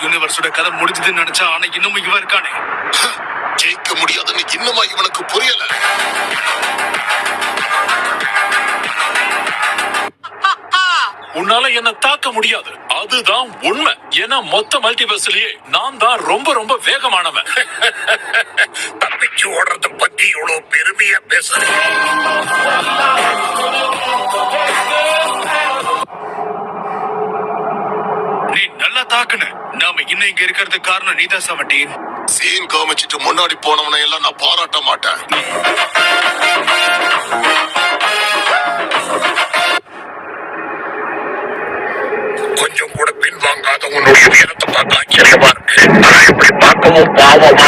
யூனிவர்ஸோட கதை முடிஞ்சதுன்னு நினைச்சா ஆனா இன்னும் இவன் இருக்கானே. ஜெயிக்க முடியாதுன்னு இன்னுமா இவனுக்கு புரியல? உன்னால என்ன தாக்க முடியாது, அதுதான் உண்மை. ஏன்னா மொத்த மல்டிவர்ஸ்லயே நான் தான் ரொம்ப ரொம்ப வேகமானவன். தப்பிச்சு ஓடுறத பத்தி இவ்வளவு பெருமையா பேசுறேன். நீ நல்லா தாக்குன. நாம இன்னும் இங்க இருக்கிறதுக்கு காரணம் நீதான் 17. சீன் காமிச்சிட்டு முன்னாடி போனவனை எல்லாம் நான் பாராட்ட மாட்டேன். கொஞ்சம் கூட பின்வாங்காத உன்னுடைய வீரத்தை பார்க்க ஆச்சரியமா இருக்கு. நான் இப்படி பார்க்கவும் பாவமா